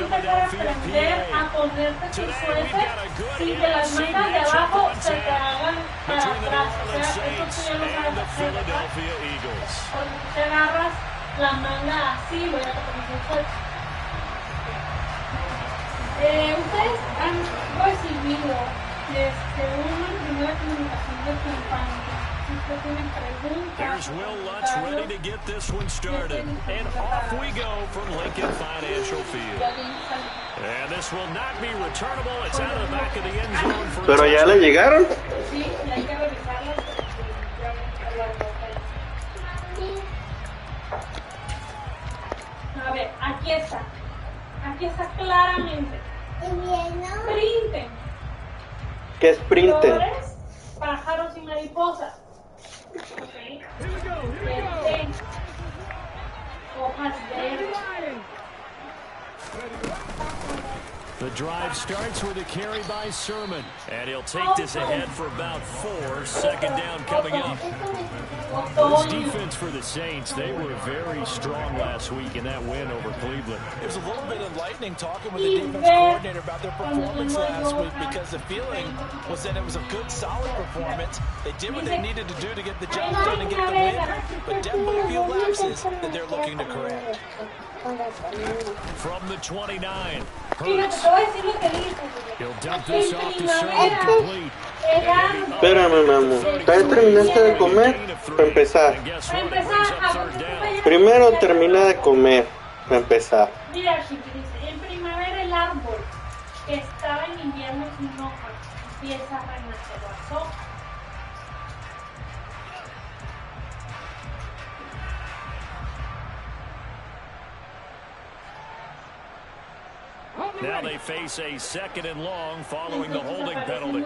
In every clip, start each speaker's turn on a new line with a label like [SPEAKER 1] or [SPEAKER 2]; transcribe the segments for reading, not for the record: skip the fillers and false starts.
[SPEAKER 1] tienes que aprender a ponerte tu suéter sin que las mangas de abajo se te hagan para atrás. O sea, eso tú ya lo sabes hacer, ¿verdad? Cuando te agarras la manga así, voy a poner el suéter. Ustedes han recibido una primera comunicación de campaña. Ustedes tienen preguntas.
[SPEAKER 2] Here's Will Lutz ready to get this one started. And off we go from Lincoln Financial Field. And this will not be returnable. It's out of the back of the end zone for
[SPEAKER 3] ¿Pero ya le llegaron?
[SPEAKER 1] Sí, hay que revisarlo. A ver, aquí está. Aquí está claramente. Sprinten.
[SPEAKER 3] ¿Qué sprinten?
[SPEAKER 1] Flores, pájaros y mariposas. Okay. Hojas verdes.
[SPEAKER 2] The drive starts with a carry by Sermon. And he'll take this ahead for about 4. Second down coming up. This defense for the Saints, they were very strong last week in that win over Cleveland.
[SPEAKER 4] There's a little bit of lightning talking with the defense coordinator about their performance last week because the feeling was that it was a good, solid performance. They did what they needed to do to get the job done and get the win, but definitely a few lapses that they're looking to correct.
[SPEAKER 2] From the 29, Hurts. He'll dump this off to Sermon complete.
[SPEAKER 3] Espérame, mamá. ¿Ya terminaste de comer? Para empezar. Primero termina de comer. Para empezar.
[SPEAKER 1] Mira, Chiqui dice, en primavera el árbol que estaba en invierno sin hoja empieza a renacer las hojas.
[SPEAKER 2] Now they face a second and long following the holding penalty.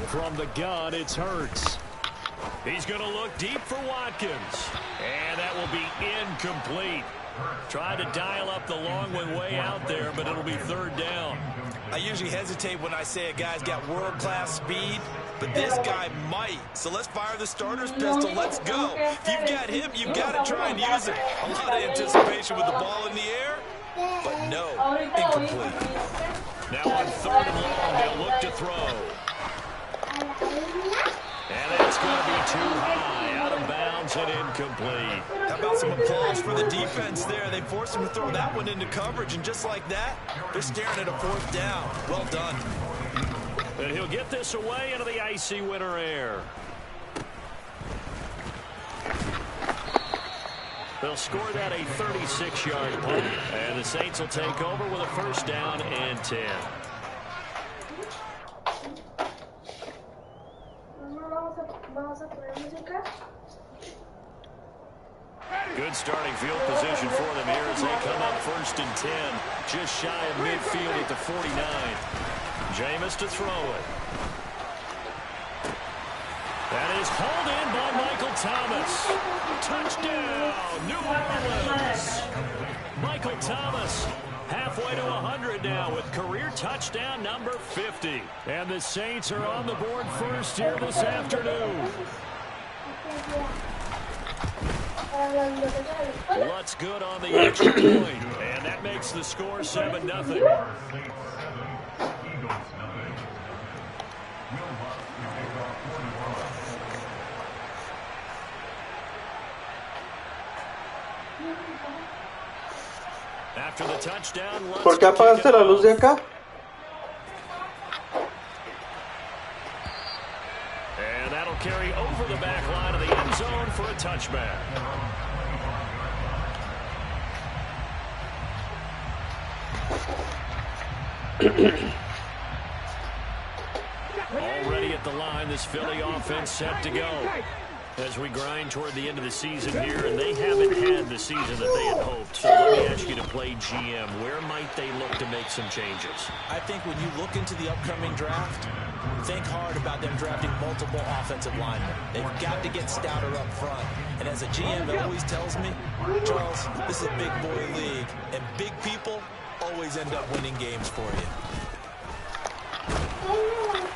[SPEAKER 2] From the gun, it's Hurts. He's going to look deep for Watkins. And that will be incomplete. Trying to dial up the long one way out there, but it'll be third down.
[SPEAKER 4] I usually hesitate when I say a guy's got world-class speed, but this guy might. So let's fire the starter's pistol. Let's go. If you've got him, you've got to try and use it. A lot of anticipation with the ball in the air, but no, incomplete.
[SPEAKER 2] Now on third and long, they'll look to throw. And it's going to be too high, out of bounds and incomplete.
[SPEAKER 4] How about some applause for the defense there? They forced him to throw that one into coverage, and just like that, they're staring at a fourth down. Well done.
[SPEAKER 2] And he'll get this away into the icy winter air. They'll score that a 36-yard punt, and the Saints will take over with a first down and 10. Good starting field position for them here as they come up first and 10. Just shy of midfield at the 49. Jameis to throw it. That is hauled in by Michael Thomas. Touchdown, New Orleans. Michael Thomas halfway to 100 now with career touchdown number 50. And the Saints are on the board first here this afternoon. Lutz good on the extra point, and that makes the score 7-0. After the touchdown,
[SPEAKER 3] ¿Por qué apagaste la luz de acá?
[SPEAKER 2] And that'll carry over the back line of the end zone for a touchback. Already at the line, this Philly offense set to go as we grind toward the end of the season here, and they haven't had the season that they had hoped. So let me ask you to play GM. Where might they look to make some changes?
[SPEAKER 4] I think when you look into the upcoming draft, think hard about them drafting multiple offensive linemen. They've got to get stouter up front. And as a GM always tells me, Charles, this is a big boy league, and big people always end up winning games for you.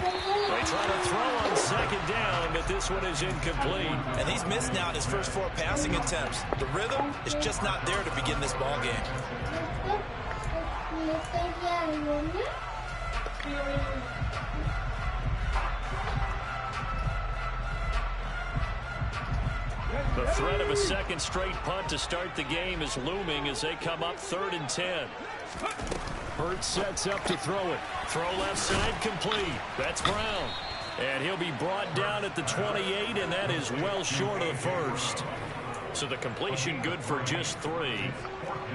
[SPEAKER 2] They try to throw on second down, but this one is incomplete.
[SPEAKER 4] And he's missed now in his first 4 passing attempts. The rhythm is just not there to begin this ball game.
[SPEAKER 2] The threat of a second straight punt to start the game is looming as they come up 3rd and 10. Hurts sets up to throw it. Throw left side complete. That's Brown. And he'll be brought down at the 28, and that is well short of the first. So the completion good for just 3.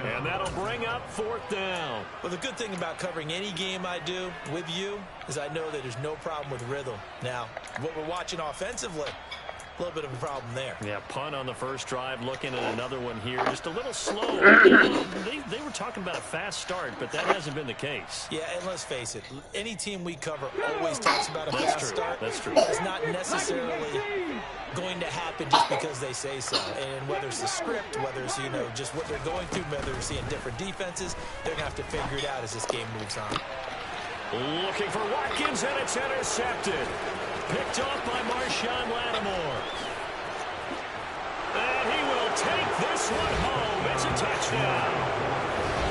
[SPEAKER 2] And that'll bring up 4th down.
[SPEAKER 4] Well, the good thing about covering any game I do with you is I know that there's no problem with rhythm. Now, what we're watching offensively, a little bit of a problem there.
[SPEAKER 2] Yeah, punt on the first drive, looking at another one here. Just a little slow. They were talking about a fast start, but that hasn't been the case.
[SPEAKER 4] Yeah, and let's face it, any team we cover always talks about a fast start.
[SPEAKER 2] That's true.
[SPEAKER 4] It's not necessarily going to happen just because they say so. And whether it's the script, whether it's, just what they're going through, whether they're seeing different defenses, they're going to have to figure it out as this game moves on.
[SPEAKER 2] Looking for Watkins, and it's intercepted. Picked off by Marshawn Lattimore. And he will take this one home. It's a touchdown.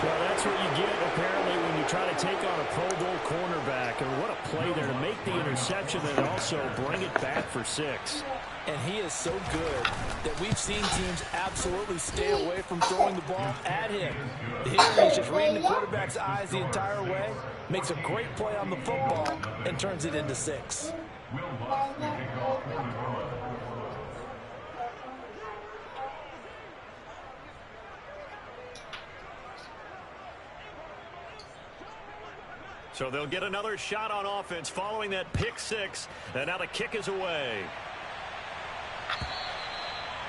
[SPEAKER 5] Well, that's what you get, apparently, when you try to take on a Pro Bowl cornerback. And what a play there to make the interception and also bring it back for 6.
[SPEAKER 6] And he is so good that we've seen teams absolutely stay away from throwing the ball at him. He's just reading the quarterback's eyes the entire way, makes a great play on the football, and turns it into 6.
[SPEAKER 2] So they'll get another shot on offense following that pick 6, and now the kick is away.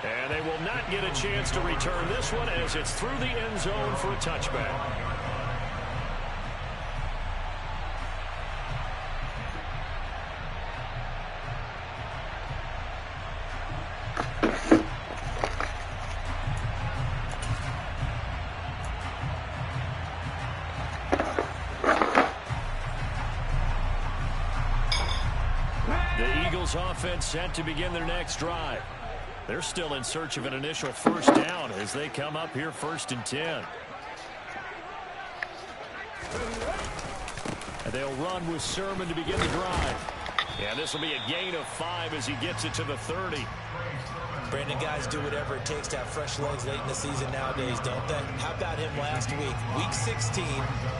[SPEAKER 2] And they will not get a chance to return this one as it's through the end zone for a touchback. The Eagles offense set to begin their next drive. They're still in search of an initial first down as they come up here 1st and 10. And they'll run with Sermon to begin the drive. Yeah, this will be a gain of 5 as he gets it to the 30.
[SPEAKER 4] Brandon, guys do whatever it takes to have fresh legs late in the season nowadays, don't they? How about him last week? Week 16,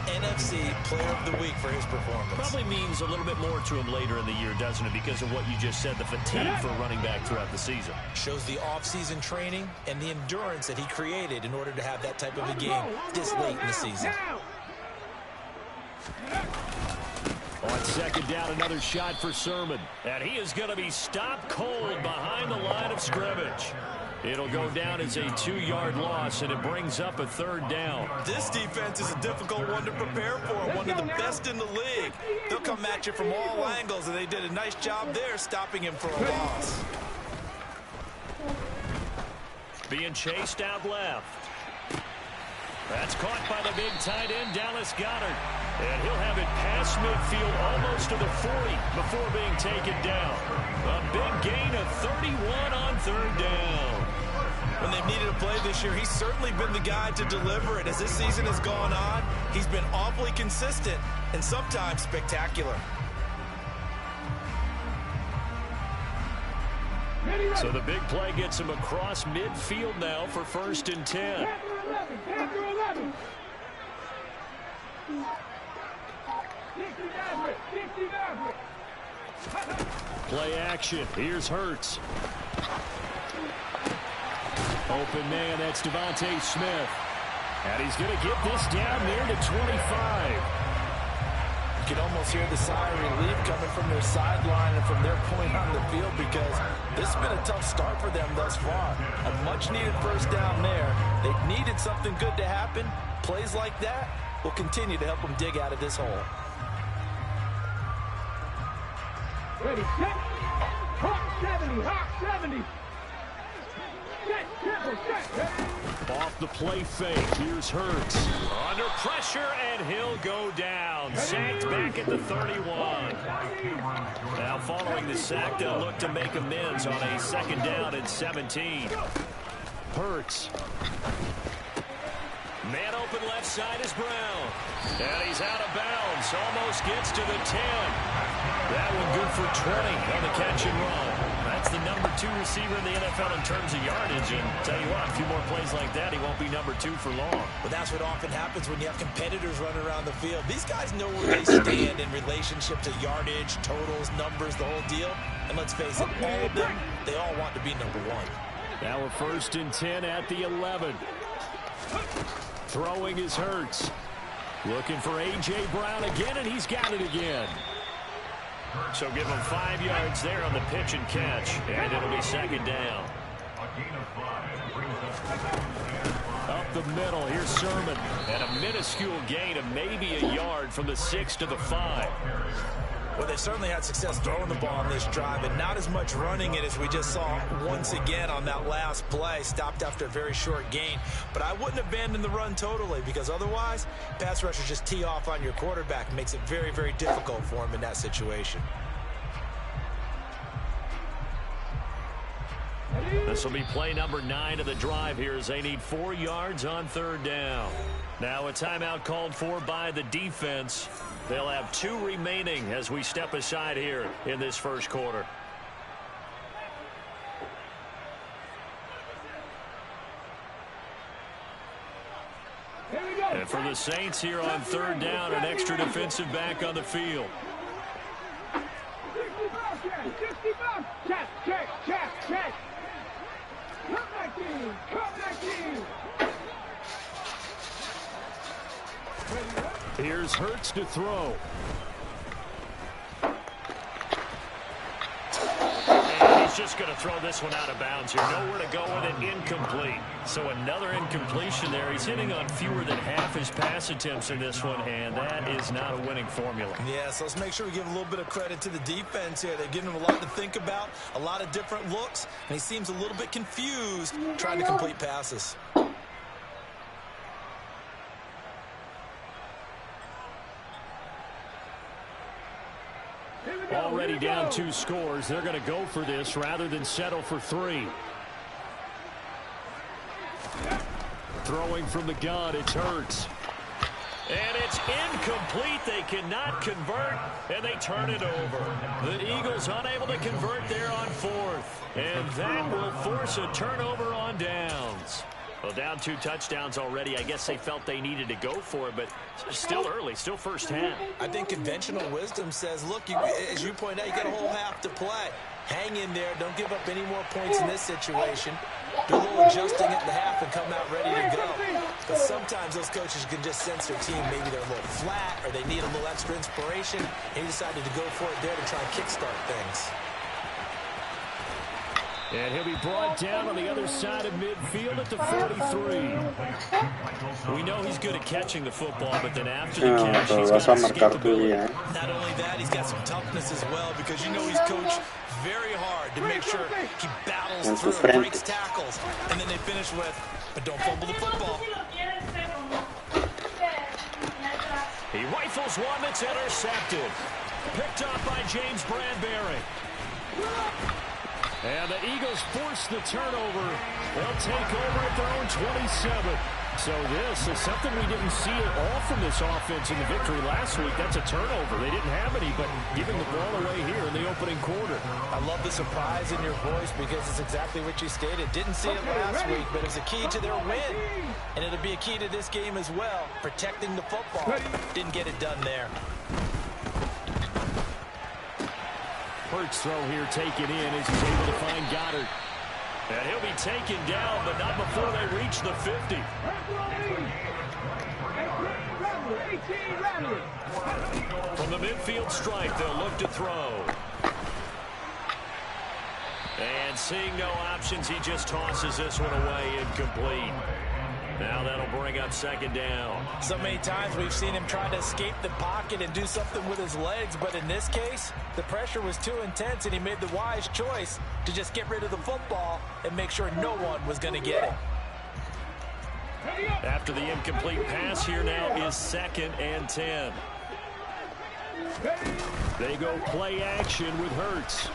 [SPEAKER 4] NFC Player of the Week for his performance.
[SPEAKER 2] Probably means a little bit more to him later in the year, doesn't it? Because of what you just said, the fatigue for a running back throughout the season.
[SPEAKER 4] Shows the offseason training and the endurance that he created in order to have that type of a game this late in the season.
[SPEAKER 2] On second down, another shot for Sermon. And he is going to be stopped cold behind the line of scrimmage. It'll go down as a 2-yard loss, and it brings up a 3rd down.
[SPEAKER 4] This defense is a difficult one to prepare for, one of the best in the league. They'll come at you from all angles, and they did a nice job there stopping him for a loss.
[SPEAKER 2] Being chased out left. That's caught by the big tight end, Dallas Goedert. And he'll have it past midfield almost to the 40 before being taken down. A big gain of 31 on 3rd down.
[SPEAKER 4] When they've needed a play this year, he's certainly been the guy to deliver it. As this season has gone on, he's been awfully consistent and sometimes spectacular.
[SPEAKER 2] So the big play gets him across midfield now for 1st and 10. Play action. Here's Hurts. Open man, that's Devontae Smith. And he's going to get this down near to 25.
[SPEAKER 6] You can almost hear the sigh of relief coming from their sideline and from their point on the field, because this has been a tough start for them thus far. A much-needed first down there. They've needed something good to happen. Plays like that will continue to help them dig out of this hole.
[SPEAKER 7] Ready, set. Hawk 70, Hawk 70.
[SPEAKER 5] Off the play fake, here's Hurts. Under pressure, and he'll go down. Sacked back at the 31. Now following the sack, they'll look to make amends on a 2nd down and 17. Hurts. Man open left side is Brown. And he's out of bounds. Almost gets to the 10. That one good for 20 on the catch and run. That's the number 2 receiver in the NFL in terms of yardage. And tell you what, a few more plays like that, he won't be number 2 for long.
[SPEAKER 4] But that's what often happens when you have competitors running around the field. These guys know where they stand in relationship to yardage, totals, numbers, the whole deal. And let's face it, all of them, they all want to be number 1.
[SPEAKER 5] Now a 1st and 10 at the 11. Throwing is Hurts. Looking for A.J. Brown again, and he's got it again. So give him 5 yards there on the pitch and catch, and it'll be 2nd down. Up the middle, here's Sermon, and a minuscule gain of maybe a yard from the 6 to the 5.
[SPEAKER 4] Well, they certainly had success throwing the ball on this drive, and not as much running it as we just saw once again on that last play. Stopped after a very short gain. But I wouldn't abandon the run totally, because otherwise, pass rushers just tee off on your quarterback. Makes it very, very difficult for him in that situation.
[SPEAKER 5] This will be play number 9 of the drive here as they need 4 yards on 3rd down. Now a timeout called for by the defense. They'll have 2 remaining as we step aside here in this 1st quarter. And for the Saints here on 3rd down, an extra defensive back on the field.
[SPEAKER 7] Check. Come back in.
[SPEAKER 5] Here's Hurts to throw. And he's just going to throw this one out of bounds here. Nowhere to go with it. Incomplete. So another incompletion there. He's hitting on fewer than half his pass attempts in this one, and that is not a winning formula.
[SPEAKER 4] Yeah, so let's make sure we give a little bit of credit to the defense here. They've given him a lot to think about, a lot of different looks, and he seems a little bit confused trying to complete passes.
[SPEAKER 5] Already down 2 scores. They're going to go for this rather than settle for 3. Throwing from the gun, it's Hurts. And it's incomplete. They cannot convert, and they turn it over. The Eagles unable to convert there on 4th. And that will force a turnover on downs. Well, down 2 touchdowns already. I guess they felt they needed to go for it, but still early, still first half.
[SPEAKER 4] I think conventional wisdom says, look, as you point out, you got a whole half to play. Hang in there. Don't give up any more points in this situation. Do a little adjusting at the half and come out ready to go. But sometimes those coaches can just sense their team. Maybe they're a little flat or they need a little extra inspiration. He decided to go for it there to try and kickstart things.
[SPEAKER 5] And he'll be brought down on the other side of midfield at the 43. We know he's good at catching the football, but then after the catch, he's got escapability.
[SPEAKER 4] Not only that, he's got some toughness as well, because you know he's coached very hard to make sure he battles through and breaks tackles. And then they finish with, but don't fumble the football.
[SPEAKER 5] He rifles one that's intercepted. Picked up by James Bradbury. And the Eagles force the turnover. They'll take over at their own 27. So this is something we didn't see at all from this offense in the victory last week. That's a turnover. They didn't have any, but giving the ball away here in the opening quarter.
[SPEAKER 4] I love the surprise in your voice because it's exactly what you stated. Didn't see it last week, but it's a key to their win. And it'll be a key to this game as well, protecting the football. Didn't get it done there.
[SPEAKER 5] Hurts throw here taken in as he's able to find Goddard. And he'll be taken down, but not before they reach the 50. From the midfield stripe, they'll look to throw. And seeing no options, he just tosses this one away incomplete. Now that'll bring up second down.
[SPEAKER 6] So many times we've seen him try to escape the pocket and do something with his legs, but in this case, the pressure was too intense and he made the wise choice to just get rid of the football and make sure no one was going to get it.
[SPEAKER 5] After the incomplete pass, here now is 2nd and 10. They go play action with Hurts.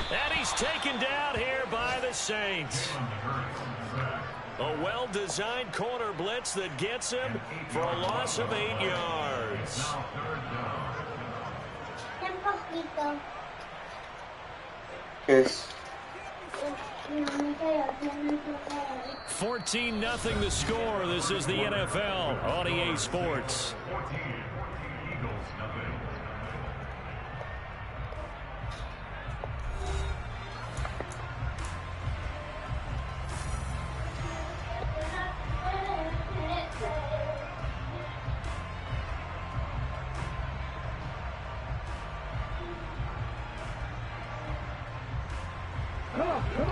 [SPEAKER 5] And he's taken down here by the Saints. A well-designed corner blitz that gets him for a loss of 8 yards.
[SPEAKER 3] Yes.
[SPEAKER 5] 14-0 the score. This is the NFL on EA Sports.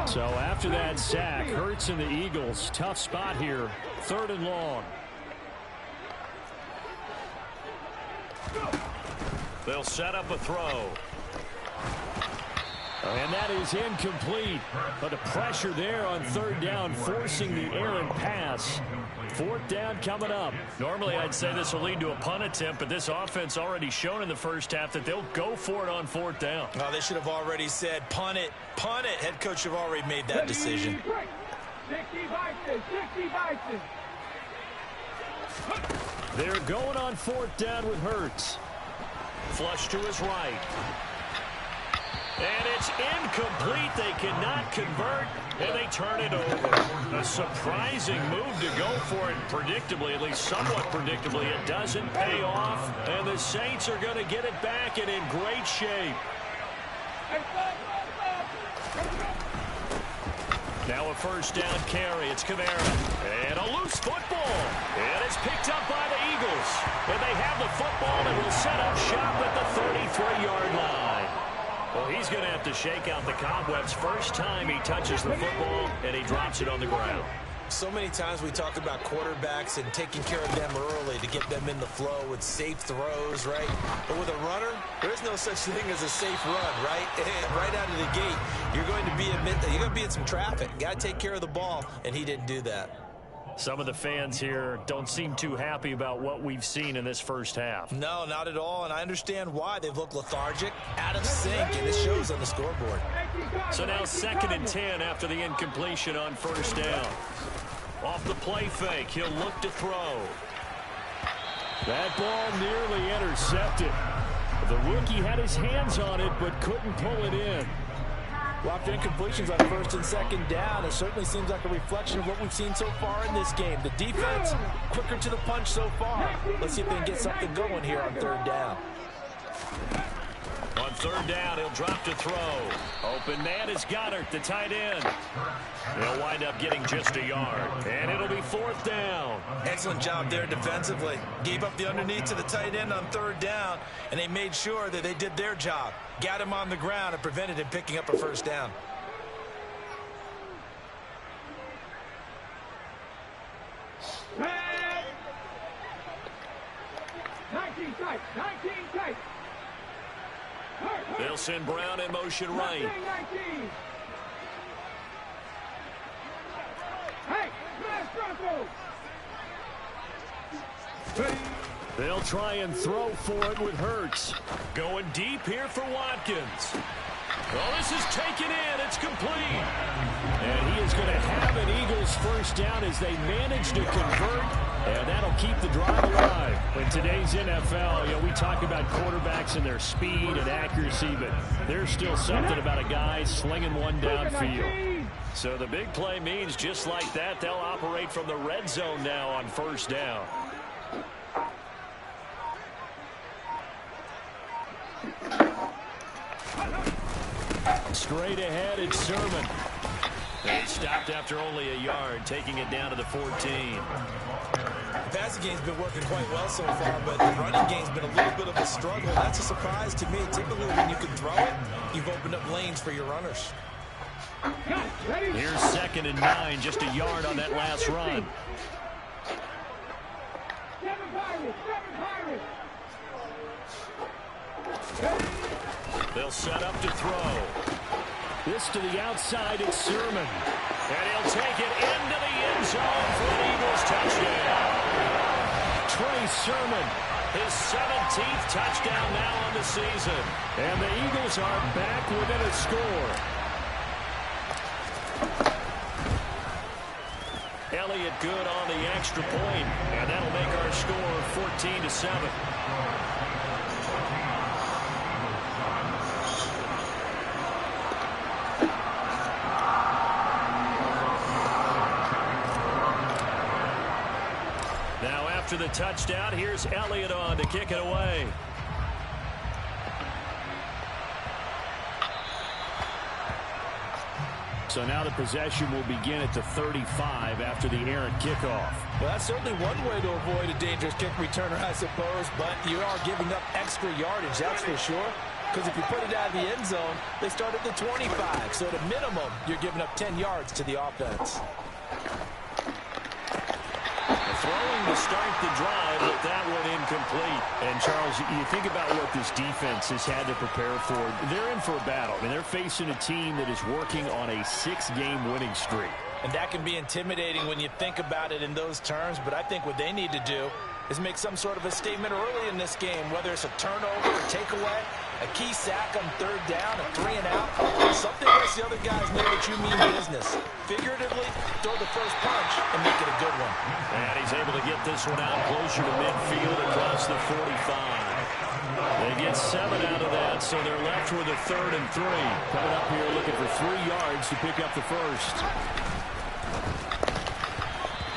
[SPEAKER 5] So after that sack, Hurts and the Eagles, tough spot here, 3rd and long. They'll set up a throw. And that is incomplete. But the pressure there on 3rd down, forcing the errant pass. 4th down coming up. Normally I'd say this will lead to a punt attempt, but this offense already shown in the first half that they'll go for it on 4th down.
[SPEAKER 6] Oh, they should have already said punt it, punt it. Head coach have already made that decision.
[SPEAKER 5] They're going on 4th down with Hurts. Flush to his right. And it's incomplete. They cannot convert, and they turn it over. A surprising move to go for it predictably, at least somewhat predictably. It doesn't pay off, and the Saints are going to get it back and in great shape. Now a 1st down carry. It's Kamara. And a loose football. And it's picked up by the Eagles. And they have the football and will set up shop at the 33-yard line. Well, he's going to have to shake out the cobwebs first time he touches the football, and he drops it on the ground.
[SPEAKER 6] So many times we talk about quarterbacks and taking care of them early to get them in the flow with safe throws, right? But with a runner, there is no such thing as a safe run, right? Right out of the gate, you're going to be in some traffic. Got to take care of the ball, and he didn't do that.
[SPEAKER 5] Some of the fans here don't seem too happy about what we've seen in this first half.
[SPEAKER 6] No, not at all, and I understand why. They've looked lethargic, out of sync, and it shows on the scoreboard.
[SPEAKER 5] So now 2nd and 10 after the incompletion on 1st down. Off the play fake, he'll look to throw. That ball nearly intercepted. The rookie had his hands on it, but couldn't pull it in.
[SPEAKER 6] Well, after incompletions on 1st and 2nd down, it certainly seems like a reflection of what we've seen so far in this game. The defense, quicker to the punch so far. Let's see if they can get something going here on 3rd down.
[SPEAKER 5] On 3rd down, he'll drop to throw. Open man is Goddard, the tight end. They'll wind up getting just a yard, and it'll be 4th down.
[SPEAKER 6] Excellent job there defensively. Gave up the underneath to the tight end on 3rd down, and they made sure that they did their job. Got him on the ground and prevented him picking up a 1st down.
[SPEAKER 7] Red. 19 tight, 19 tight.
[SPEAKER 5] They'll send Brown in motion right.
[SPEAKER 7] 19. Hey,
[SPEAKER 5] They'll try and throw for it with Hurts. Going deep here for Watkins. Oh, this is taken in. It's complete. And he is going to have an Eagles 1st down as they manage to convert. And that'll keep the drive alive. In today's NFL, we talk about quarterbacks and their speed and accuracy, but there's still something about a guy slinging one downfield. So the big play means just like that, they'll operate from the red zone now on 1st down. Straight ahead, it's Sermon. And stopped after only a yard, taking it down to the 14.
[SPEAKER 6] The passing game's been working quite well so far, but the running game's been a little bit of a struggle. That's a surprise to me. Typically, when you can throw it, you've opened up lanes for your runners.
[SPEAKER 5] Here's 2nd 2nd and 9, just a yard on that last run. They'll set up to throw. This to the outside, it's Sermon. And he'll take it into the end zone for an Eagles touchdown. Trey Sermon, his 17th touchdown now on the season. And the Eagles are back within a score. Elliott good on the extra point, and that'll make our score 14-7. Now after the touchdown, here's Elliott on to kick it away. So now the possession will begin at the 35 after the errant kickoff.
[SPEAKER 6] Well, that's certainly one way to avoid a dangerous kick returner, I suppose, but you are giving up extra yardage, that's for sure. Because if you put it out of the end zone, they start at the 25. So at a minimum, you're giving up 10 yards to the offense.
[SPEAKER 5] Throwing to start the drive, but that one incomplete. And, Charles, you think about what this defense has had to prepare for. They're in for a battle. I mean, they're facing a team that is working on a 6-game winning streak.
[SPEAKER 6] And that can be intimidating when you think about it in those terms, but I think what they need to do is make some sort of a statement early in this game, whether it's a turnover, a takeaway, a key sack on 3rd down, a 3-and-out, something lets the other guys know that you mean business. Figuratively, throw the first punch and make it a good one.
[SPEAKER 5] And he's able to get this one out closer to midfield across the 45. They get 7 out of that, so they're left with a 3rd and 3. Coming up here looking for 3 yards to pick up the first.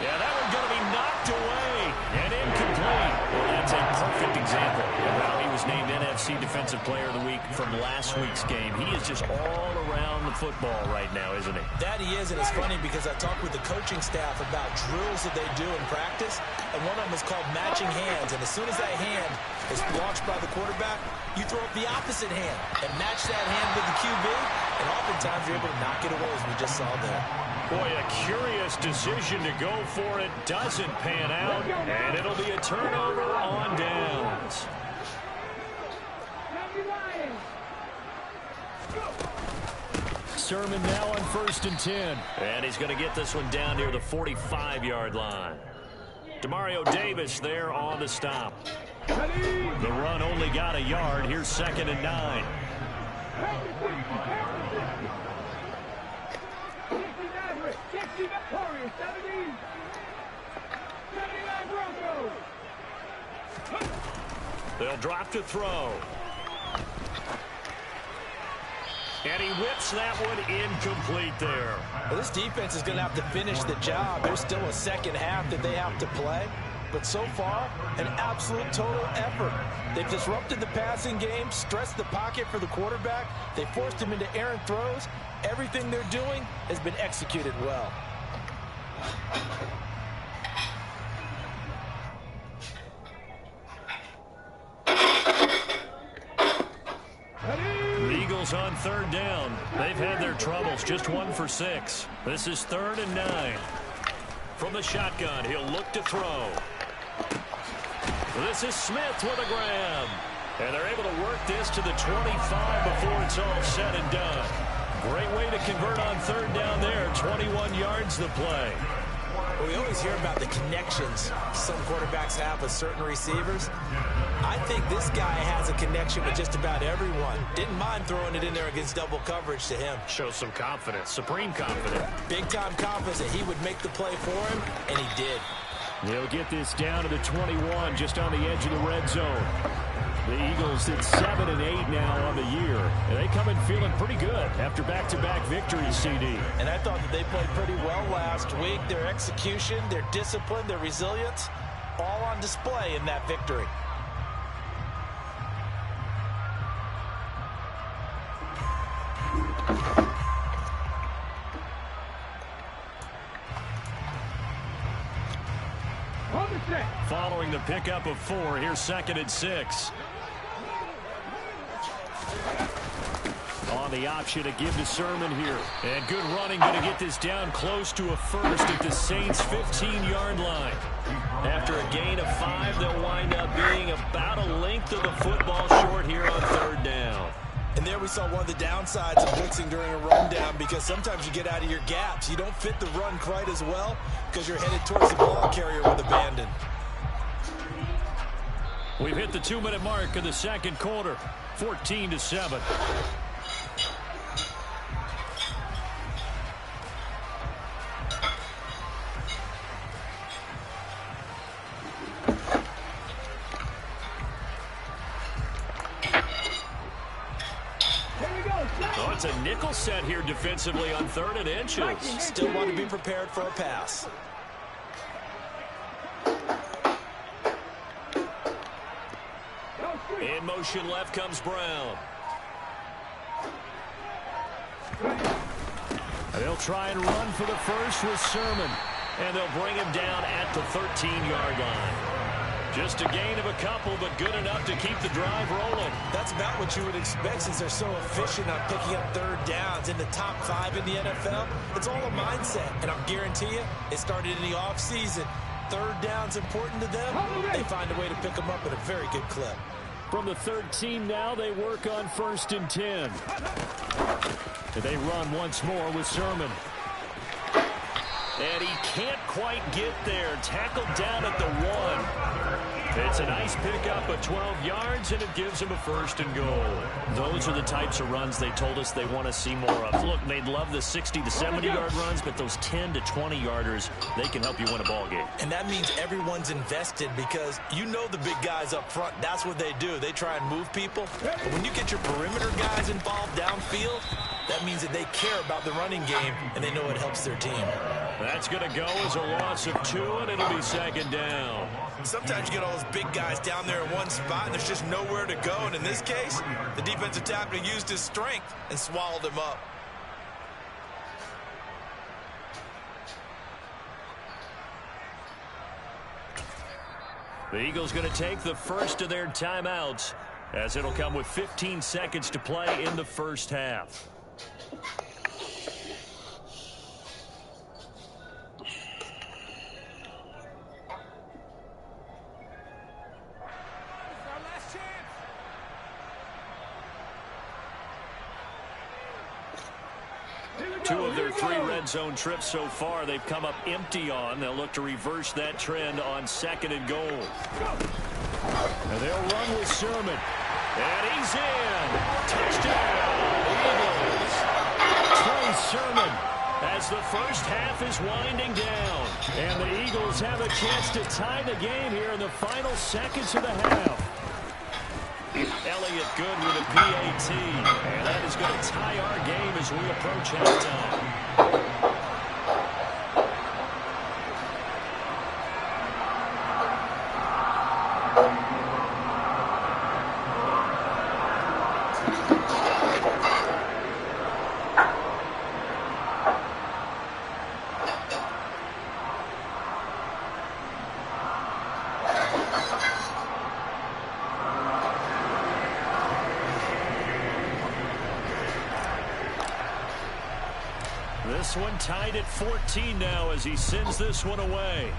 [SPEAKER 5] Yeah, that one's going to be knocked away and incomplete. Well, that's a perfect example of how he was named NFC Defensive Player of the Week from last week's game. He is just all around the football right now, isn't he?
[SPEAKER 6] That he is, and it's funny because I talked with the coaching staff about drills that they do in practice, and one of them is called matching hands. And as soon as that hand is launched by the quarterback, you throw up the opposite hand and match that hand with the QB, and oftentimes you're able to knock it away, as we just saw there.
[SPEAKER 5] Boy, a curious decision to go for it. Doesn't pan out, and it'll be a turnover on downs. Sermon now on 1st and 10. And he's going to get this one down near the 45-yard line. Demario Davis there on the stop. The run only got a yard. Here's 2nd and 9. They'll drop to throw. And he whips that one incomplete there.
[SPEAKER 6] Well, this defense is going to have to finish the job. There's still a second half that they have to play. But so far, an absolute total effort. They've disrupted the passing game, stressed the pocket for the quarterback. They forced him into errant throws. Everything they're doing has been executed well.
[SPEAKER 5] On 3rd down. They've had their troubles. Just 1 for 6. This is 3rd and 9. From the shotgun, he'll look to throw. This is Smith with a grab. And they're able to work this to the 25 before it's all said and done. Great way to convert on 3rd down there. 21 yards to play.
[SPEAKER 6] Well, we always hear about the connections some quarterbacks have with certain receivers. I think this guy has a connection with just about everyone. Didn't mind throwing it in there against double coverage to him.
[SPEAKER 5] Shows some confidence, supreme confidence.
[SPEAKER 6] Big-time confidence that he would make the play for him, and he did.
[SPEAKER 5] They'll get this down to the 21, just on the edge of the red zone. The Eagles at 7 and 8 now on the year. And they come in feeling pretty good after back-to-back victories, CD.
[SPEAKER 6] And I thought that they played pretty well last week. Their execution, their discipline, their resilience, all on display in that victory.
[SPEAKER 5] Following the pickup of 4, here's 2nd and 6. On the option to give to Sermon here. And good running, going to get this down close to a first at the Saints' 15-yard line. After a gain of 5, they'll wind up being about a length of the football short here on 3rd down.
[SPEAKER 4] And there we saw one of the downsides of blitzing during a rundown, because sometimes you get out of your gaps. You don't fit the run quite as well because you're headed towards the ball carrier with abandon.
[SPEAKER 5] We've hit the 2-minute mark of the second quarter, 14-7. Oh, it's a nickel set here defensively on 3rd and inches.
[SPEAKER 4] Still want to be prepared for a pass.
[SPEAKER 5] In motion left comes Brown. They'll try and run for the first with Sermon. And they'll bring him down at the 13-yard line. Just a gain of a couple, but good enough to keep the drive rolling.
[SPEAKER 4] That's about what you would expect, since they're so efficient on picking up 3rd downs in the top 5 in the NFL. It's all a mindset, and I'll guarantee you, it started in the offseason. 3rd down's important to them. They find a way to pick them up at a very good clip.
[SPEAKER 5] From the 13 now, they work on 1st and 10. They run once more with Sermon. And he can't quite get there. Tackled down at the 1. It's a nice pickup of 12 yards, and it gives him a 1st and goal. Those are the types of runs they told us they want to see more of. Look, they'd love the 60 to 70-yard runs, but those 10 to 20-yarders, they can help you win a ball game.
[SPEAKER 4] And that means everyone's invested, because you know the big guys up front, that's what they do. They try and move people. But when you get your perimeter guys involved downfield, that means that they care about the running game, and they know it helps their team.
[SPEAKER 5] That's going to go as a loss of 2, and it'll be 2nd down.
[SPEAKER 4] Sometimes you get all those big guys down there in one spot, and there's just nowhere to go. And in this case, the defensive tackle used his strength and swallowed him up.
[SPEAKER 5] The Eagles going to take the first of their timeouts, as it'll come with 15 seconds to play in the first half. Two of their 3 red zone trips so far, they've come up empty on. They'll look to reverse that trend on 2nd and goal. And they'll run with Sermon. And he's in. Touchdown, Eagles. Trey Sermon, as the first half is winding down. And the Eagles have a chance to tie the game here in the final seconds of the half. Elliott good with a PAT, and that is going to tie our game as we approach halftime. This one tied at 14 now as he sends this one away.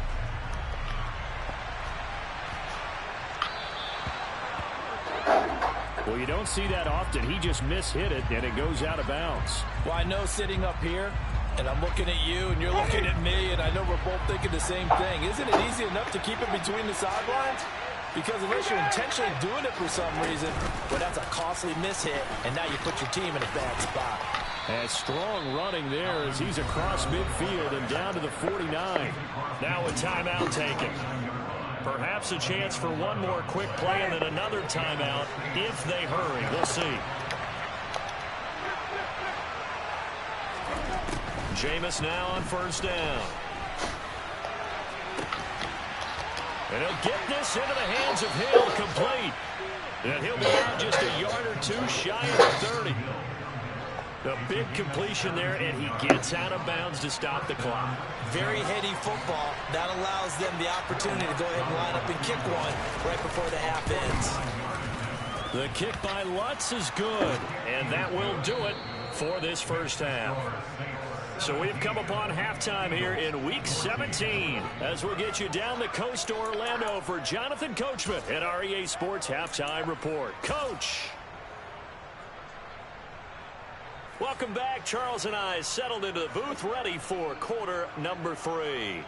[SPEAKER 5] Well, you don't see that often. He just mishit it, and it goes out of bounds.
[SPEAKER 6] Well, I know sitting up here, and I'm looking at you, and you're looking at me, and I know we're both thinking the same thing. Isn't it easy enough to keep it between the sidelines? Because unless you're intentionally doing it for some reason, well, that's a costly mishit, and now you put your team in a bad spot.
[SPEAKER 5] And strong running there as he's across midfield and down to the 49. Now a timeout taken. Perhaps a chance for one more quick play and then another timeout if they hurry. We'll see. Jameis now on 1st down. And he'll get this into the hands of Hill, complete. And he'll be out just a yard or 2 shy of the 30. A big completion there, and he gets out of bounds to stop the clock.
[SPEAKER 4] Very heady football. That allows them the opportunity to go ahead and line up and kick one right before the half ends.
[SPEAKER 5] The kick by Lutz is good, and that will do it for this first half. So we've come upon halftime here in Week 17 as we'll get you down the coast to Orlando for Jonathan Coachman at our EA Sports Halftime Report. Coach. Welcome back. Charles and I settled into the booth ready for quarter number 3.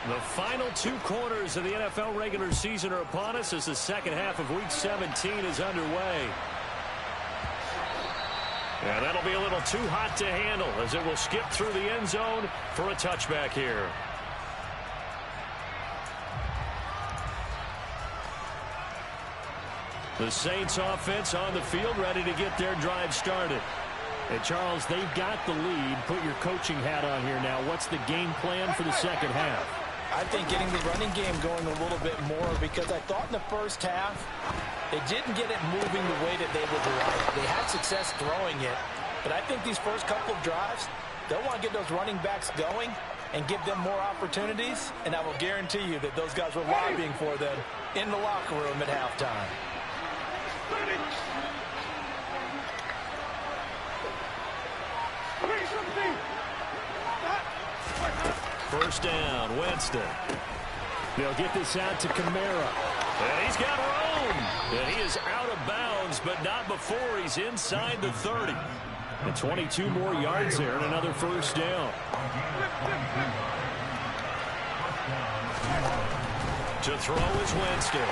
[SPEAKER 5] The final 2 quarters of the NFL regular season are upon us as the second half of Week 17 is underway. And that'll be a little too hot to handle as it will skip through the end zone for a touchback here. The Saints offense on the field ready to get their drive started. And Charles, they've got the lead. Put your coaching hat on here now. What's the game plan for the second half?
[SPEAKER 6] I think getting the running game going a little bit more, because I thought in the first half they didn't get it moving the way that they would like. They had success throwing it, but I think these first couple of drives, they'll want to get those running backs going and give them more opportunities, and I will guarantee you that those guys were lobbying for them in the locker room at halftime.
[SPEAKER 5] First down, Winston. They'll get this out to Kamara. And he's got room. And he is out of bounds, but not before he's inside the 30. And 22 more yards there and another first down. To throw is Winston.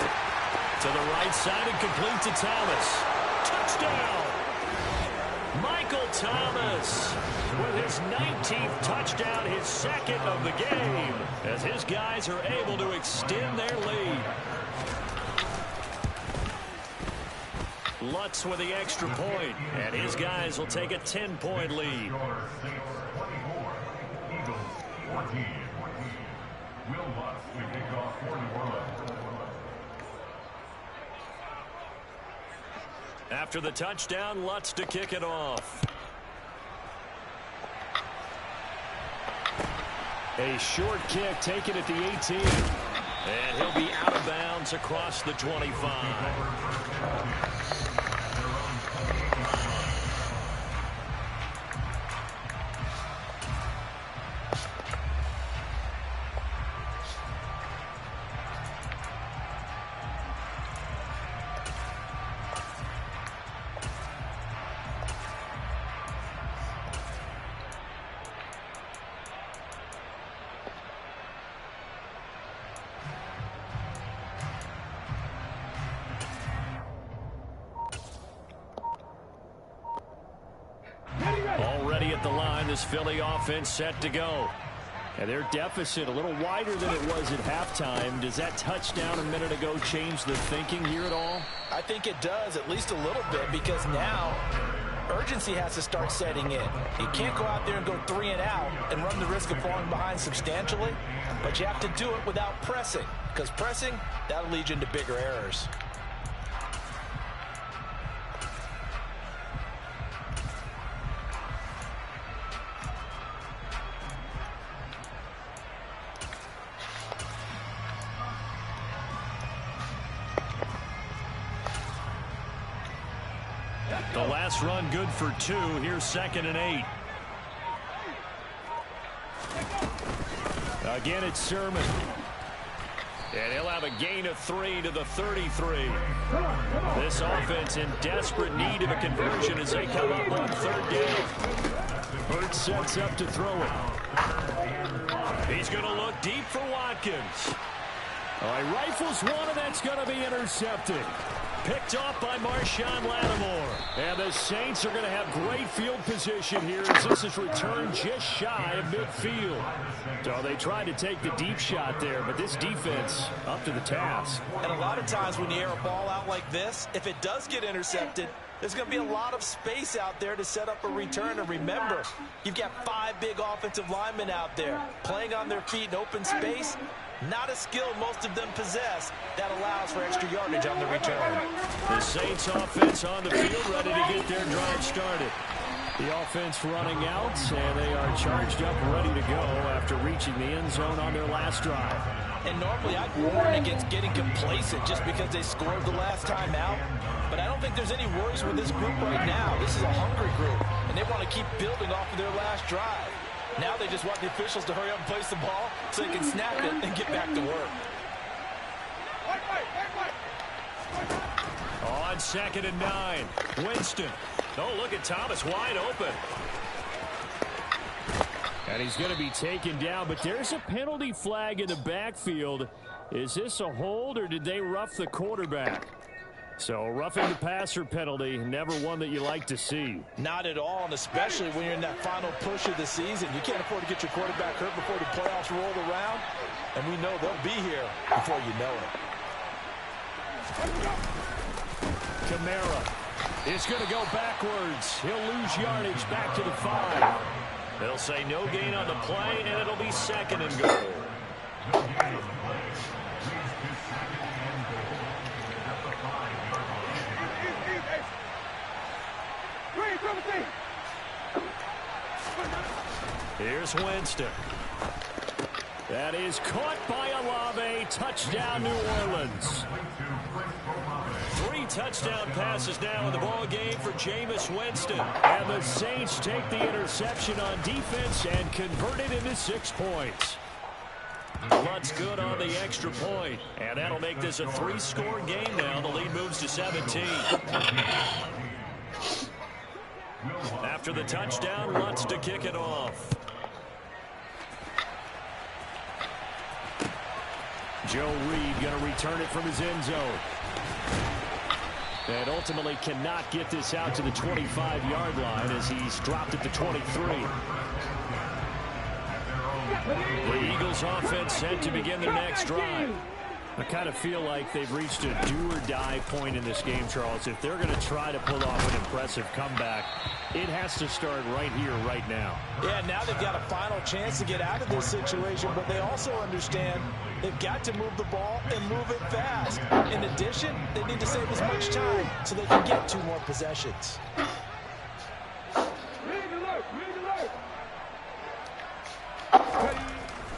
[SPEAKER 5] To the right side and complete to Thomas. Touchdown! Michael Thomas with his 19th touchdown, his second of the game, as his guys are able to extend their lead. Lutz with the extra point, and his guys will take a 10-point lead. After the touchdown, Lutz to kick it off. A short kick taken at the 18. And he'll be out of bounds across the 25. Already at the line, this Philly offense set to go. And their deficit a little wider than it was at halftime. Does that touchdown a minute ago change the thinking here at all?
[SPEAKER 6] I think it does, at least a little bit, because now urgency has to start setting in. You can't go out there and go 3 and out and run the risk of falling behind substantially, but you have to do it without pressing, because pressing, that'll lead you into bigger errors.
[SPEAKER 5] The last run good for 2. Here's 2nd and 8. Again, it's Sermon. And he'll have a gain of 3 to the 33. This offense in desperate need of a conversion as they come up on 3rd down. Hurts sets up to throw it. He's going to look deep for Watkins. All right, rifles one, and that's going to be intercepted. Picked off by Marshawn Lattimore. And the Saints are going to have great field position here as this is returned just shy of midfield. So they tried to take the deep shot there, but this defense up to the task.
[SPEAKER 6] And a lot of times when you air a ball out like this, if it does get intercepted, there's going to be a lot of space out there to set up a return. And remember, you've got 5 big offensive linemen out there playing on their feet in open space. Not a skill most of them possess that allows for extra yardage on the return.
[SPEAKER 5] The Saints offense on the field ready to get their drive started. The offense running out, and they are charged up, ready to go after reaching the end zone on their last drive.
[SPEAKER 6] And normally I'd warn against getting complacent just because they scored the last time out. But I don't think there's any worries with this group right now. This is a hungry group, and they want to keep building off of their last drive. Now they just want the officials to hurry up and place the ball so they can snap it and get back to work.
[SPEAKER 5] On 2nd and 9, Winston. Oh, look at Thomas wide open. And he's going to be taken down, but there's a penalty flag in the backfield. Is this a hold, or did they rough the quarterback? So roughing the passer penalty, never one that you like to see.
[SPEAKER 6] Not at all, and especially when you're in that final push of the season. You can't afford to get your quarterback hurt before the playoffs roll around, and we know they'll be here before you know it.
[SPEAKER 5] Kamara is going to go backwards. He'll lose yardage back to the 5. They'll say no gain on the play, and it'll be 2nd and goal. Here's Winston. That is caught by Olave. Touchdown, New Orleans. 3 touchdown passes now in the ball game for Jameis Winston. And the Saints take the interception on defense and convert it into 6 points. Lutt's good on the extra point. And that'll make this a 3-score game now. The lead moves to 17. After the touchdown, Lutz to kick it off. Joe Reed going to return it from his end zone. And ultimately cannot get this out to the 25-yard line as he's dropped at the 23. The Eagles offense set to begin their next drive. I kind of feel like they've reached a do-or-die point in this game, Charles. If they're going to try to pull off an impressive comeback, it has to start right here, right now.
[SPEAKER 6] Yeah, now they've got a final chance to get out of this situation, but they also understand they've got to move the ball and move it fast. In addition, they need to save as much time so they can get 2 more possessions.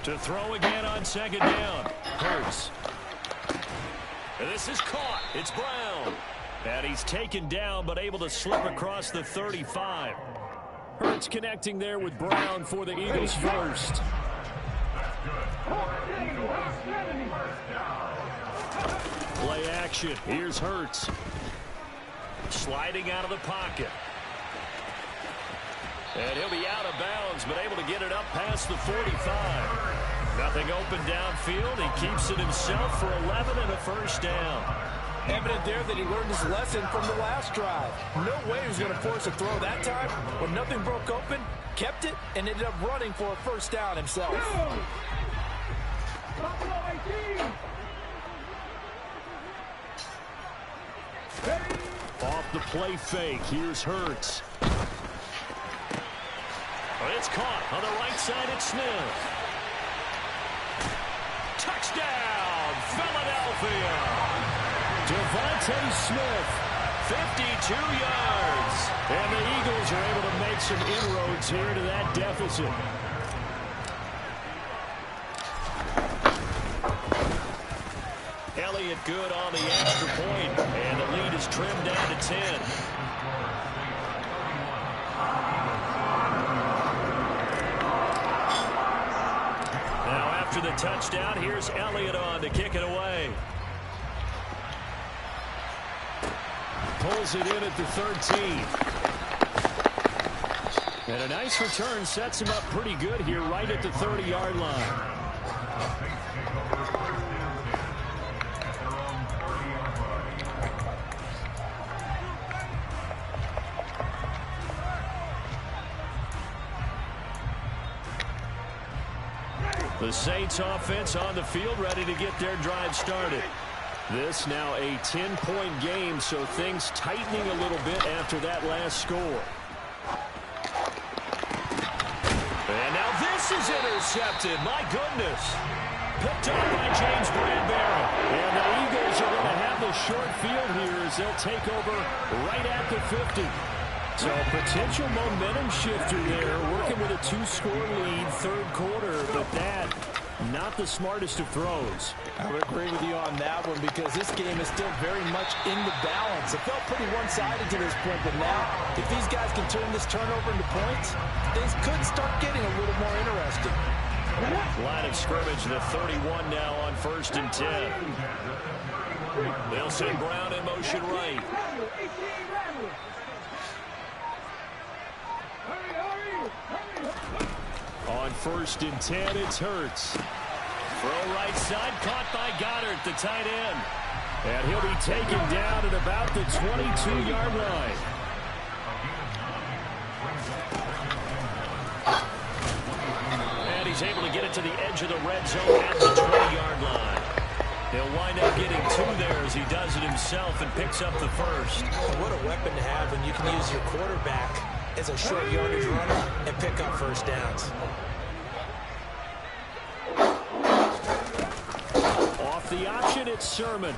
[SPEAKER 5] To throw again on 2nd down. Hurts. And this is caught. It's Brown. And he's taken down but able to slip across the 35. Hurts connecting there with Brown for the Eagles first. Play action. Here's Hurts. Sliding out of the pocket. And he'll be out of bounds, but able to get it up past the 45. Nothing open downfield. He keeps it himself for 11 and a first down.
[SPEAKER 6] Evident there that he learned his lesson from the last drive. No way he was going to force a throw that time. When nothing broke open, kept it, and ended up running for a first down himself.
[SPEAKER 5] Off the play fake. Here's Hurts. It's caught on the right side. It's Smith. Touchdown, Philadelphia. Devontae Smith, 52 yards. And the Eagles are able to make some inroads here to that deficit. Elliott good on the extra point, and the lead is trimmed down to 10. After the touchdown, here's Elliott on to kick it away. Pulls it in at the 13. And a nice return sets him up pretty good here right at the 30-yard line. The Saints offense on the field ready to get their drive started. This now a 10-point game, so things tightening a little bit after that last score. And now this is intercepted. My goodness. Picked up by James Bradbury. And the Eagles are going to have the short field here as they'll take over right at the 50. So potential momentum shifter there, working with a 2-score lead, third quarter, but that not the smartest of throws.
[SPEAKER 6] I would agree with you on that one because this game is still very much in the balance. It felt pretty one-sided to this point, but now if these guys can turn this turnover into points, things could start getting a little more interesting.
[SPEAKER 5] Line of scrimmage, the 31 now on 1st and 10. They'll send Brown in motion right. On 1st and 10, it's Hurts. Throw right side, caught by Goddard, the tight end. And he'll be taken down at about the 22-yard line. And he's able to get it to the edge of the red zone at the 20-yard line. He'll wind up getting 2 there as he does it himself and picks up the first.
[SPEAKER 6] What a weapon to have when you can use your quarterback as a short yardage runner and pick up first downs.
[SPEAKER 5] Off the option, it's Sermon.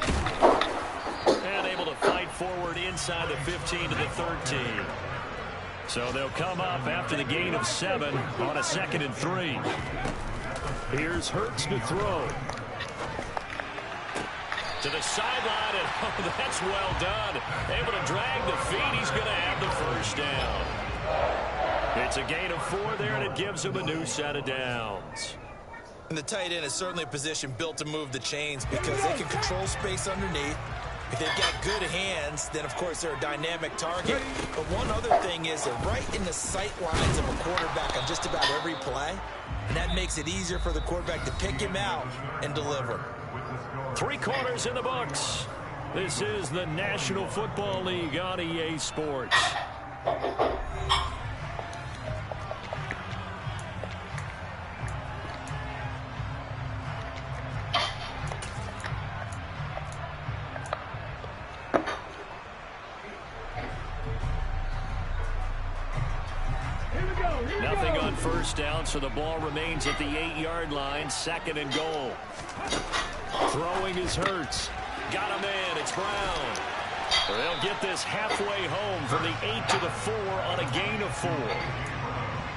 [SPEAKER 5] And able to fight forward inside the 15 to the 13. So they'll come up after the gain of 7 on a 2nd and 3. Here's Hurts to throw. To the sideline, and oh, that's well done. Able to drag the feet. He's going to have the first down. It's a gain of 4 there, and it gives him a new set of downs.
[SPEAKER 4] And the tight end is certainly a position built to move the chains because they can control space underneath. If they've got good hands, then, of course, they're a dynamic target. But one other thing is they're right in the sight lines of a quarterback on just about every play, and that makes it easier for the quarterback to pick him out and deliver.
[SPEAKER 5] 3 quarters in the books. This is the National Football League on EA Sports. Nothing on first down, so the ball remains at the 8-yard line, 2nd and goal. Throwing is Hurts. Got him in. It's Brown. They'll get this halfway home from the 8 to the 4 on a gain of 4.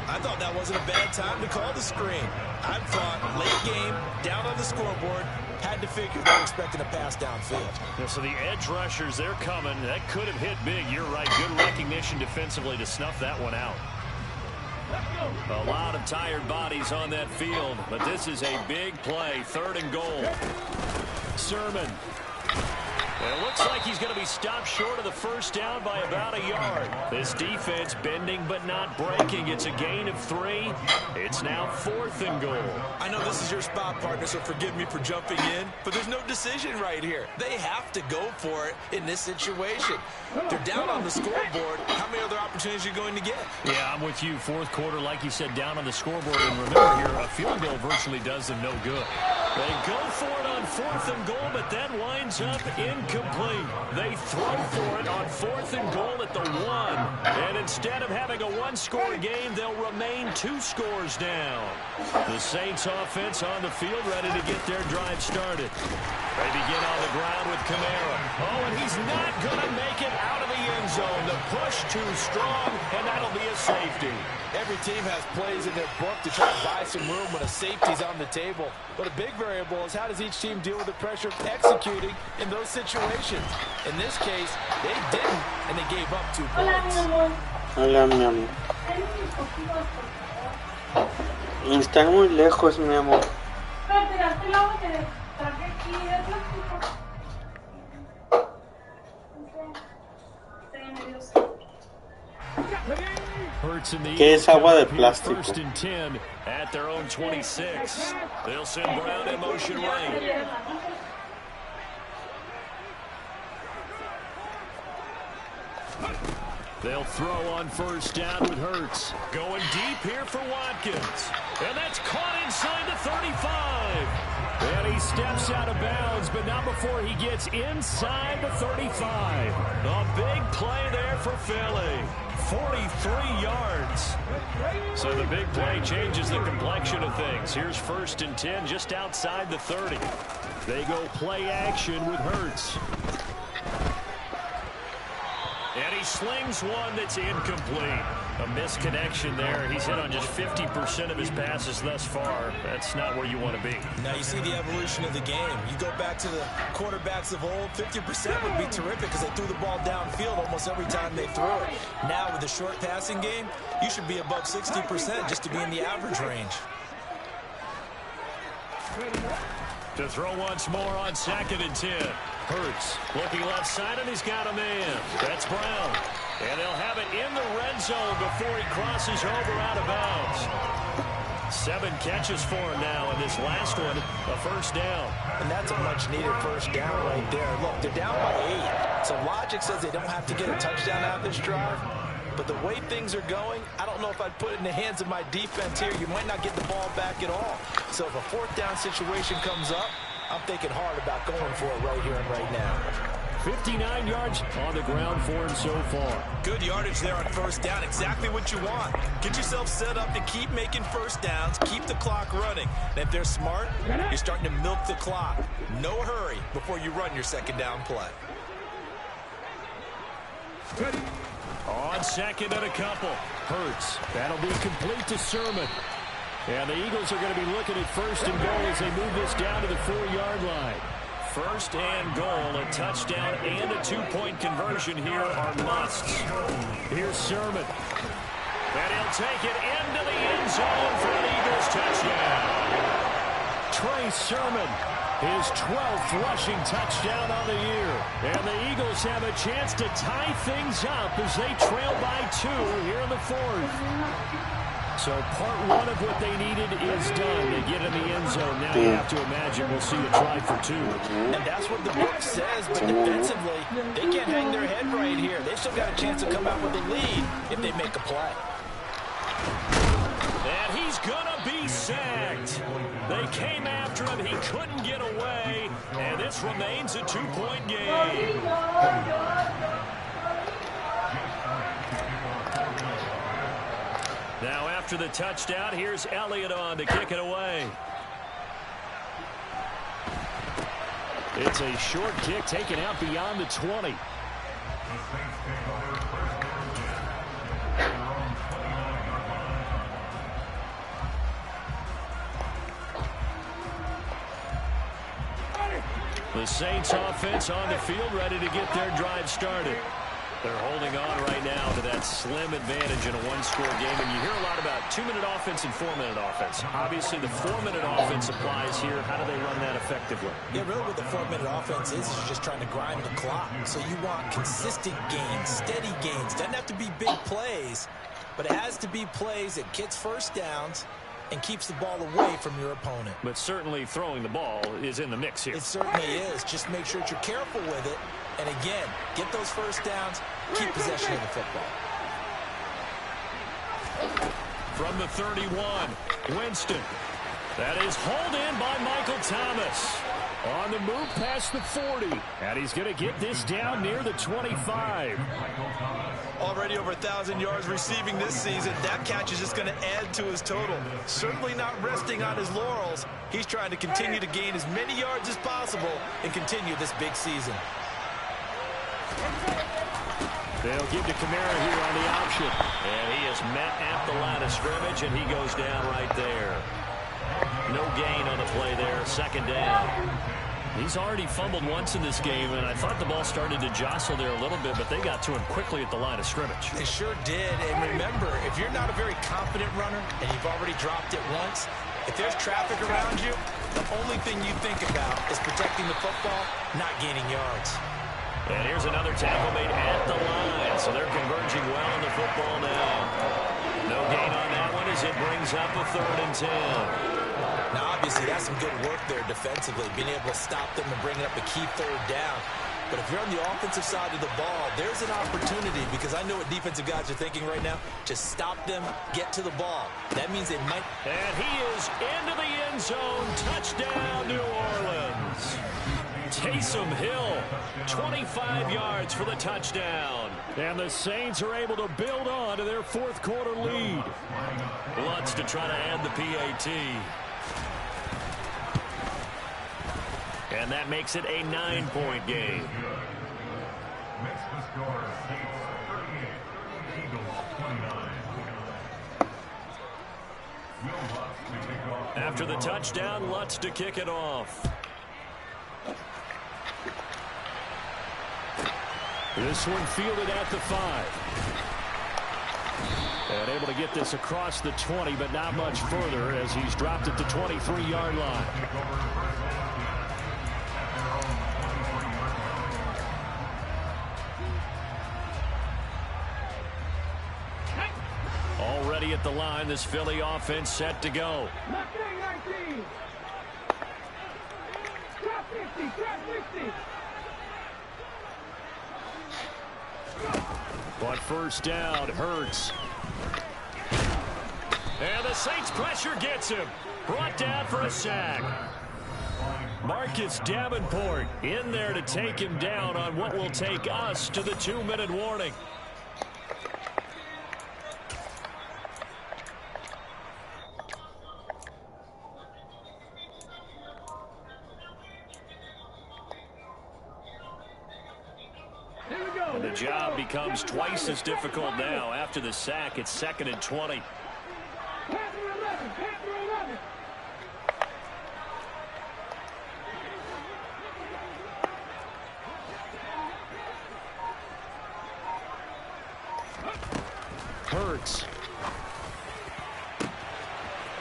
[SPEAKER 4] I thought that wasn't a bad time to call the screen. I thought late game, down on the scoreboard, had to figure they're expecting a pass downfield.
[SPEAKER 5] Yeah, so the edge rushers, they're coming. That could have hit big. You're right. Good recognition defensively to snuff that one out. A lot of tired bodies on that field, but this is a big play. 3rd and goal. Sermon. It looks like he's going to be stopped short of the first down by about a yard. This defense bending but not breaking. It's a gain of 3. It's now 4th and goal.
[SPEAKER 4] I know this is your spot, partner, so forgive me for jumping in, but there's no decision right here. They have to go for it in this situation. They're down on the scoreboard. How many other opportunities are you going to get?
[SPEAKER 5] Yeah, I'm with you. 4th quarter, like you said, down on the scoreboard. And remember here, a field goal virtually does them no good. They go for it on 4th and goal, but that winds up incomplete. They throw for it on 4th and goal at the 1. And instead of having a 1-score game, they'll remain 2 scores down. The Saints offense on the field ready to get their drive started. They begin on the ground with Kamara. Oh, and he's not going to make it out of the end zone. The push too strong, and that'll be a safety.
[SPEAKER 6] Every team has plays in their book to try to buy some room when a safety's on the table. But a big variable is how does each team deal with the pressure of executing in those situations. In this case, they didn't, and they gave up 2 points.
[SPEAKER 3] Hola, mi amor. Están muy lejos, mi amor. ¿Qué es agua de plástico?
[SPEAKER 5] 1st and 10 at their own 26. They'll send Brown in motion right. They'll throw on first down with Hurts. Going deep here for Watkins. And that's caught inside the 35. And he steps out of bounds, but not before he gets inside the 35. A big play there for Philly. 43 yards. So the big play changes the complexion of things. Here's 1st and 10 just outside the 30. They go play action with Hurts. And he slings one that's incomplete. A misconnection there. He's hit on just 50% of his passes thus far. That's not where you want to be.
[SPEAKER 4] Now you see the evolution of the game. You go back to the quarterbacks of old, 50% would be terrific because they threw the ball downfield almost every time they threw it. Now with the short passing game, you should be above 60% just to be in the average range.
[SPEAKER 5] To throw once more on 2nd and 10. Hurts looking left side, and he's got a man. That's Brown. And they'll have it in the red zone before he crosses over out of bounds. 7 catches for him now, and this last one, a first down.
[SPEAKER 6] And that's a much-needed first down right there. Look, they're down by 8. So logic says they don't have to get a touchdown out of this drive. But the way things are going, I don't know if I'd put it in the hands of my defense here. You might not get the ball back at all. So if a 4th down situation comes up, I'm thinking hard about going for it right here and right now.
[SPEAKER 5] 59 yards on the ground for him so far.
[SPEAKER 4] Good yardage there on first down. Exactly what you want. Get yourself set up to keep making first downs. Keep the clock running. And if they're smart, you're starting to milk the clock. No hurry before you run your 2nd down play.
[SPEAKER 5] On 2nd and a couple. Hurts. That'll be complete to Sermon. And the Eagles are going to be looking at 1st and goal as they move this down to the 4-yard line. 1st and goal, a touchdown and a 2-point conversion here are musts. Here's Sermon. And he'll take it into the end zone for an Eagles touchdown. Trey Sermon, his 12th rushing touchdown on the year. And the Eagles have a chance to tie things up as they trail by 2 here in the 4th. So part 1 of what they needed is done. They get in the end zone. Now you have to imagine we'll see a try for 2.
[SPEAKER 6] And that's what the book says, but defensively, they can't hang their head right here. They still got a chance to come out with a lead if they make a play.
[SPEAKER 5] And he's going to be sacked. They came after him. He couldn't get away. And this remains a 2-point game. Now after the touchdown, here's Elliott on to kick it away. It's a short kick taken out beyond the 20. The Saints offense on the field ready to get their drive started. They're holding on right now to that slim advantage in a 1-score game. And you hear a lot about 2-minute offense and 4-minute offense. Obviously, the 4-minute offense applies here. How do they run that effectively?
[SPEAKER 4] Yeah, really what the 4-minute offense is you're just trying to grind the clock. So you want consistent gains, steady gains. Doesn't have to be big plays, but it has to be plays that gets first downs and keeps the ball away from your opponent.
[SPEAKER 5] But certainly throwing the ball is in the mix here.
[SPEAKER 4] It certainly is. Just make sure that you're careful with it. And again, get those first downs, keep possession of the football.
[SPEAKER 5] From the 31, Winston. That is hauled in by Michael Thomas. On the move past the 40. And he's going to get this down near the 25.
[SPEAKER 4] Already over 1,000 yards receiving this season. That catch is just going to add to his total. Certainly not resting on his laurels. He's trying to continue to gain as many yards as possible and continue this big season.
[SPEAKER 5] They'll give to Kamara here on the option. And he is met at the line of scrimmage, and he goes down right there. No gain on the play there. 2nd down. He's already fumbled once in this game, and I thought the ball started to jostle there a little bit, but they got to him quickly at the line of scrimmage.
[SPEAKER 4] They sure did. And remember, if you're not a very confident runner and you've already dropped it once, if there's traffic around you, the only thing you think about is protecting the football, not gaining yards.
[SPEAKER 5] And here's another tackle made at the line, so they're converging well on the football now. No gain on that one as it brings up a 3rd and 10.
[SPEAKER 4] Now, obviously, that's some good work there defensively, being able to stop them and bringing up a key 3rd down. But if you're on the offensive side of the ball, there's an opportunity, because I know what defensive guys are thinking right now. Just stop them, get to the ball. That means they might.
[SPEAKER 5] And he is into the end zone. Touchdown, New Orleans. Taysom Hill, 25 yards for the touchdown. And the Saints are able to build on to their 4th quarter lead. Lutz to try to add the PAT. And that makes it a 9-point game.
[SPEAKER 2] After the touchdown, Lutz to kick it off. This one fielded at the 5. And able to get this across the 20, but not much further as he's dropped it to 23-yard line. Already at the line, this Philly offense set to go. But first down, Hurts. And the Saints pressure gets him. Brought down for a sack. Marcus Davenport in there to take him down on what will take us to the 2-minute warning. And the job becomes twice as difficult now. After the sack, it's 2nd and 20. Hurts.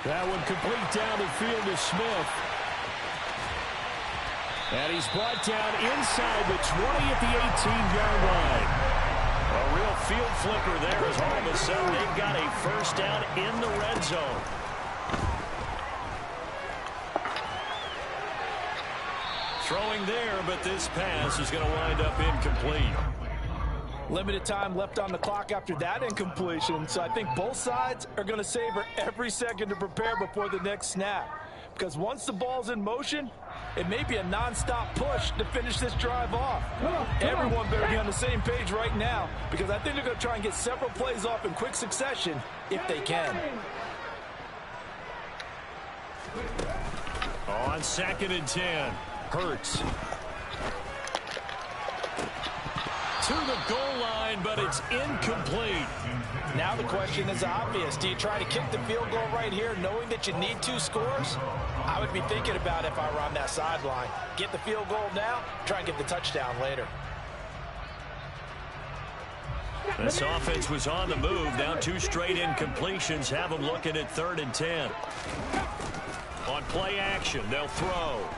[SPEAKER 2] That one complete down the field to Smith. And he's brought down inside the 20 at the 18-yard line. A real field flipper there as all of a sudden they've got a first down in the red zone. Throwing there, but this pass is going to wind up incomplete.
[SPEAKER 6] Limited time left on the clock after that incompletion, so I think both sides are going to savor every second to prepare before the next snap. Because once the ball's in motion, it may be a non-stop push to finish this drive off. Everyone better be on the same page right now, because I think they're going to try and get several plays off in quick succession if they can.
[SPEAKER 2] On 2nd and 10, Hurts. To the goal line, but it's incomplete.
[SPEAKER 6] Now the question is obvious. Do you try to kick the field goal right here knowing that you need 2 scores? I would be thinking about if I were on that sideline. Get the field goal now, try and get the touchdown later.
[SPEAKER 2] This offense was on the move. Now 2 straight incompletions have them looking at 3rd and 10. On play action, they'll throw.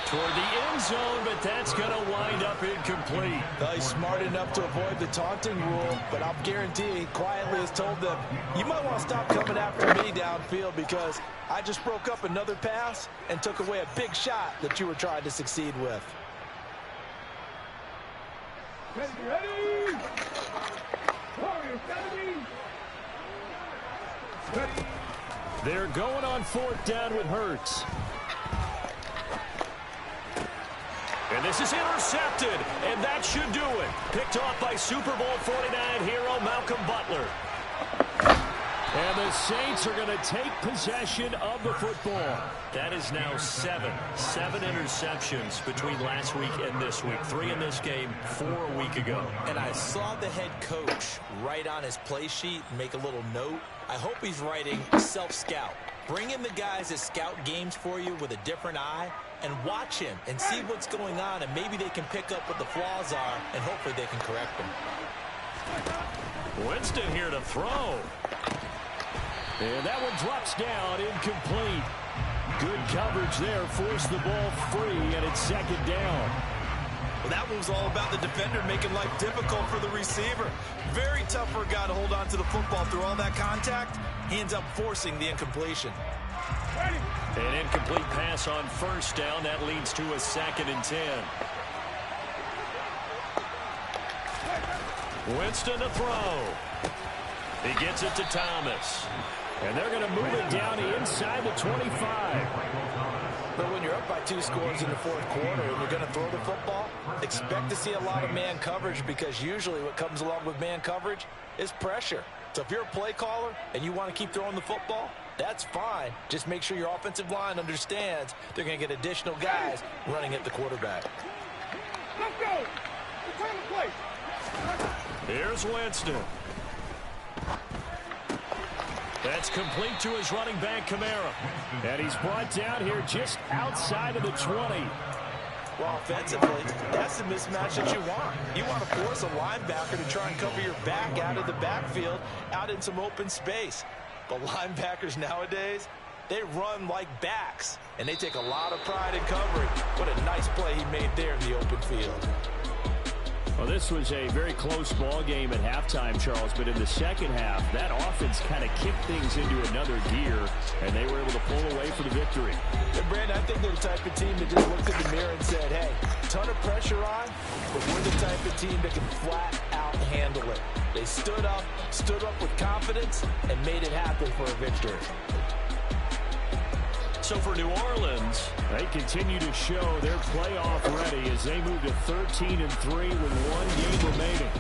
[SPEAKER 2] Toward the end zone, but that's going to wind up incomplete.
[SPEAKER 6] He's smart enough to avoid the taunting rule, but I'll guarantee he quietly has told them, you might want to stop coming after me downfield because I just broke up another pass and took away a big shot that you were trying to succeed with.
[SPEAKER 7] Ready?
[SPEAKER 2] They're going on 4th down with Hurts. And this is intercepted, and that should do it. Picked off by Super Bowl 49 hero Malcolm Butler. And the Saints are going to take possession of the football. That is now 7 interceptions between last week and this week. 3 in this game, 4 a week ago.
[SPEAKER 4] And I saw the head coach write on his play sheet, make a little note. I hope he's writing self-scout. Bring in the guys that scout games for you with a different eye and watch him and see what's going on, and maybe they can pick up what the flaws are, and hopefully they can correct them.
[SPEAKER 2] Winston here to throw. And that one drops down, incomplete. Good coverage there, forced the ball free, and it's 2nd down.
[SPEAKER 4] Well, that move's all about the defender making life difficult for the receiver. Very tough for a guy to hold on to the football through all that contact. He ends up forcing the incompletion.
[SPEAKER 2] An incomplete pass on 1st down. That leads to a 2nd and 10. Winston to throw. He gets it to Thomas. And they're going to move it down inside the 25.
[SPEAKER 6] But when you're up by 2 scores in the 4th quarter and you're going to throw the football, expect to see a lot of man coverage, because usually what comes along with man coverage is pressure. So if you're a play caller and you want to keep throwing the football, that's fine. Just make sure your offensive line understands they're going to get additional guys running at the quarterback.
[SPEAKER 7] Let's go. Return the play.
[SPEAKER 2] Here's Winston.
[SPEAKER 5] That's complete to his running back, Kamara. And he's brought down here just outside of the 20.
[SPEAKER 6] Well, offensively, that's the mismatch that you want. You want to force a linebacker to try and cover your back out of the backfield, out in some open space. But linebackers nowadays, they run like backs, and they take a lot of pride in covering. What a nice play he made there in the open field.
[SPEAKER 5] Well, this was a very close ball game at halftime, Charles, but in the second half, that offense kind of kicked things into another gear, and they were able to pull away for the victory.
[SPEAKER 6] And Brandon, I think they're the type of team that just looked in the mirror and said, hey, ton of pressure on, but we're the type of team that can flat out handle it. They stood up with confidence, and made it happen for a victory.
[SPEAKER 5] So for New Orleans, they continue to show they're playoff ready as they move to 13-3 with one game remaining.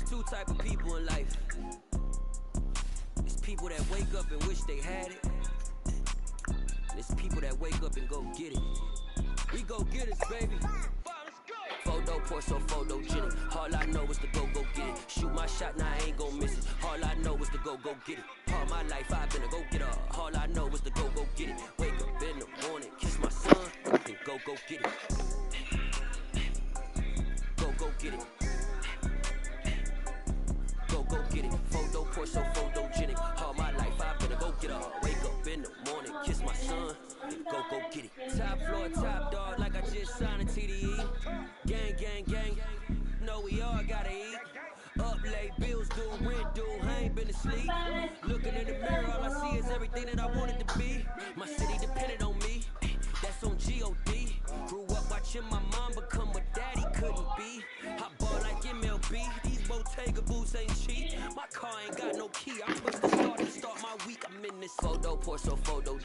[SPEAKER 8] Two type of people in life. It's people that wake up and wish they had it. And it's people that wake up and go get it. We go get it, baby. Photo poor, so photogenic. All I know is to go get it. Shoot my shot, now I ain't gon' miss it. All I know is to go get it. All my life I've been a go getter. All I know is to go get it. Wake up in the morning, kiss my son, and go get it. Go get it. Go get it. Photo poor, so photogenic. All my life I've been a go getter. Wake up in the morning, kiss my son, and go get it. Top floor, top dog, like I just signed a TDE. Gang, gang, gang. No, we all gotta eat. Up late, bills due, rent due. I ain't been asleep. Looking in the mirror, all I see is everything that I wanted to be. My city depended on me. That's on G.O.D. Grew up watching my mom become what daddy couldn't be. I ball like MLB. These Bottega boots ain't cheap. My car ain't got no key. I push the start to start my week. I'm in this photo poor, so photo